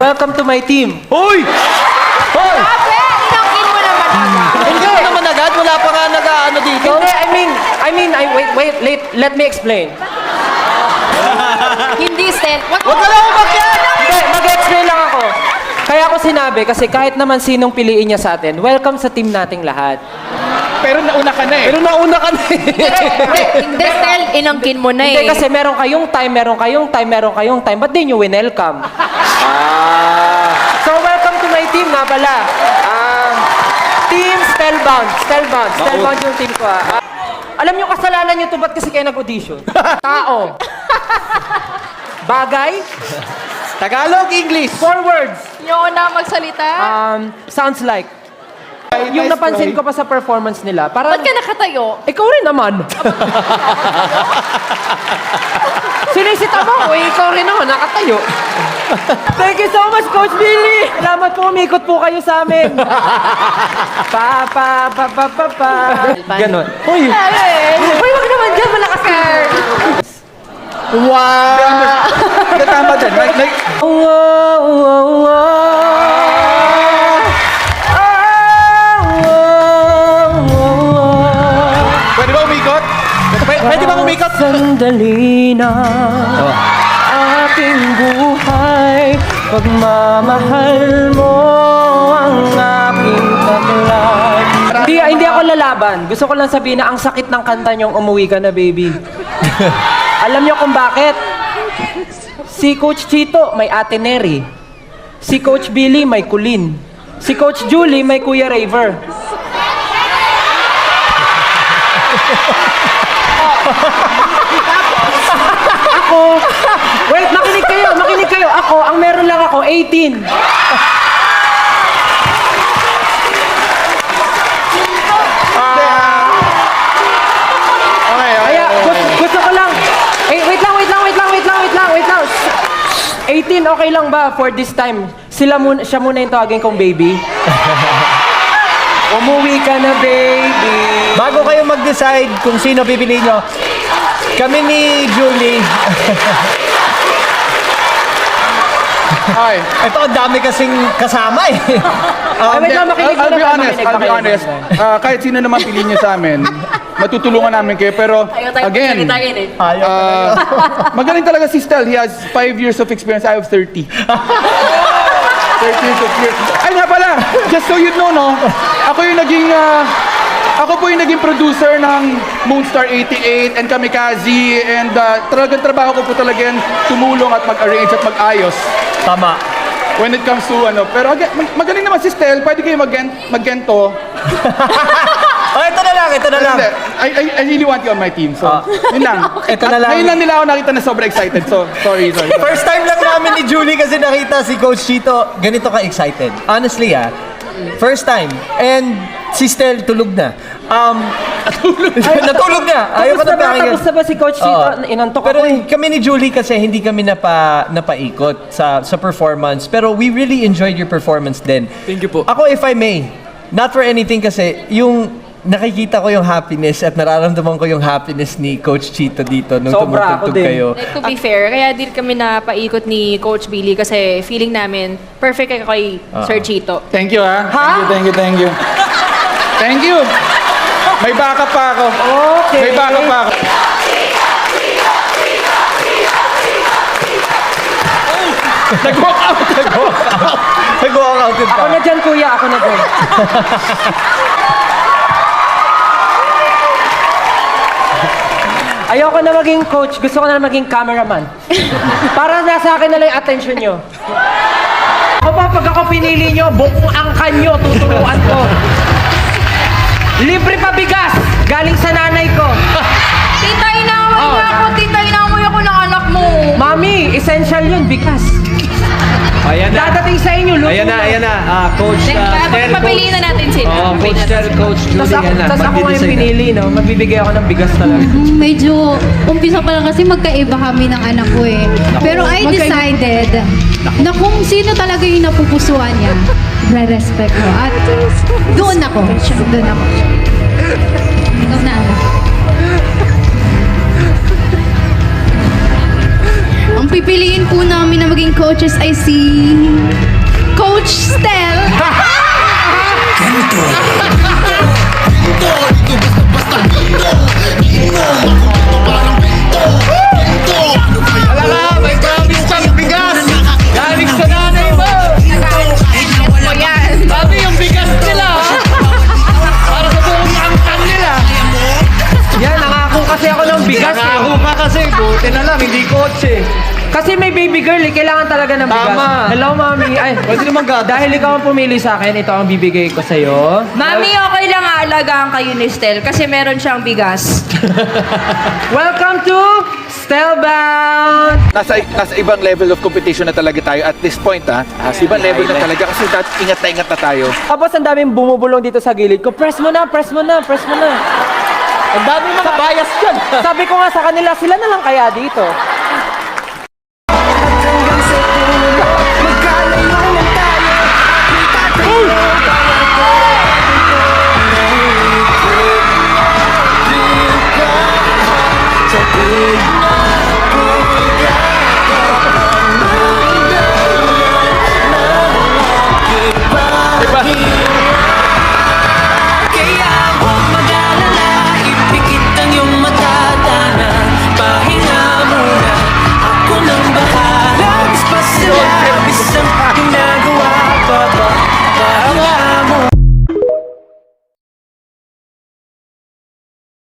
Welcome to my team. Hoy! Hoy! Grabe! Inangkin mo naman agad. Hindi naman agad, wala pa nga nag-ano dito. Hindi, wait, let me explain. Hindi, Stel. Huwag ka lang umakyat! Hindi, mag-explain lang ako. Kaya ako sinabi, kasi kahit naman sinong piliin niya sa atin, welcome sa team nating lahat. Pero nauna ka na eh. Pero nauna ka na Hindi, Stel. Inangkin mo na eh. Hindi, kasi meron kayong time. Ba't di nyo winelcome? So, welcome to my team nga pala. Team Spellbound. Spellbound yung team ko. Alam nyo, kasalanan nyo to, ba't kasi kayo nag-audition? Tao. Bagay. Tagalog, English. 4 words. Yung na magsalita. Sounds like. Yung napansin ko pa sa performance nila, parang... Ba't ka nakatayo? Ikaw rin naman. Sinisita mo ko, ikaw rin naman, nakatayo. Thank you so much, Coach Billy. Salamat po, umikot po kayo sa amin. Pa. Ganon. Uy, wag naman dyan, malakas ka. Wow! Tama dyan. Like, pwede ba umikot? Pwede ba umikot? Sandali na aking buhay, pagmamahal mo ang aking taglay. Hindi ako lalaban. Gusto ko lang sabihin na ang sakit ng kanta niyong Umuwi Ka Na Baby. Alam niyo kung bakit? Si Coach Chito may Ate Neri. Si Coach Billy may Kulin. Si Coach Julie may Kuya Raver. Ako, wait, makinig kayo. Ako, ang meron lang ako, 18. Kaya, gusto ko lang. Wait lang. 18, okay lang ba for this time? Siya muna yung tawagin kong baby. Umuwi ka na, baby. Bago kayo mag-decide kung sino pipili nyo, kami ni Julie. Ay. Ito, ang dami kasing kasama eh. Wait lang, makinig I'll muna be tayo, honest. makinig. Kahit sino naman piliin niyo sa amin, matutulungan namin kayo. Pero, again, magaling talaga si Stel. He has 5 years of experience. I have 30. 30 years of experience. Ay nga pala, just so you know, no, ako po yung naging producer ng Moonstar 88 and Kamikaze, and talagang trabaho ko po talaga yan, tumulong at mag-arrange at mag-ayos. Tama. When it comes to pero again, magaling naman si Stel, pwede kayo mag-gento. Oh, ito na lang. I really want you on my team, so yun lang. Ito na lang. Ngayon lang nila ako nakita na sobrang excited, so sorry. First time lang namin ni Julie kasi nakita si Coach Chito ganito ka-excited. Honestly first time. And si Stel tulog na. Natulog na. Ayaw ko na pakinggan. Tapos na ba si Coach Chito? Inantok Pero ako eh. kami ni Julie kasi hindi kami napaikot sa performance. Pero we really enjoyed your performance din. Thank you po. Ako, if I may, not for anything kasi, yung nakikita ko yung happiness at nararamdaman ko yung happiness ni Coach Chito dito nung Sobra, ako tumutugtog din. kayo. To be fair, kaya din kami napaikot ni Coach Billy kasi feeling namin perfect kayo kay Sir Chito. Thank you, ha? Thank you. Thank you. May backup pa ako. Okay. May backup pa ako. Nag-walk out. Nag-walk out yun Ako ka. na dyan, kuya. Ako na dyan. Ayoko na maging coach. Gusto ko na maging cameraman. Para nasa akin na lang yung attention nyo. Ako pa, pag ako pinili nyo, buong angkan nyo, tuturuan ko. Libre pa bigas. Galing sa nanay ko. Tita, inaaway niya ako. Tita, inaaway ako ng anak mo. Mami, essential yun, bigas. Ayan na. Dadating sa inyo, luto Ayan na. Coach Stel, Papiliin na natin sila. Coach Stel, Coach Julie, yan na. Tapos ako ngayon Mag-decide na. pinili, no? Magbibigay ako ng bigas talaga. Medyo umpisa pa lang kasi magkaiba kami ng anak ko eh. Pero I decided na kung sino talaga yung napupusuan niya, re-respect ko. At doon ako. Ikaw na, anak. Ang Ang pipiliin po namin na maging coaches ay si Coach Stel. Wala ka, may promise kang bigas! Galing sa nanay mo! O yan. Sabi yung bigas nila, ha? Para sa buong angkan nila. Yan, nangako kasi ako ng bigas eh. Nangako ka kasi, buti na lang, hindi kotse. Kasi may baby girl eh, kailangan talaga ng bigas. Tama. Hello, mami. Ay, Pwede naman gatas. dahil ikaw ang pumili sa akin, ito ang bibigay ko sa'yo. Mami, okay lang aalagaan kayo ni Stel kasi meron siyang bigas. Welcome to Stelbound! Nasa ibang level of competition na talaga tayo at this point, ha? Sa ibang level na talaga kasi ingat na tayo. Tapos ang daming bumubulong dito sa gilid ko. Press mo na, press mo na, press mo na. Ang dami mga bias dyan. Sabi ko nga sa kanila, sila na lang kaya dito.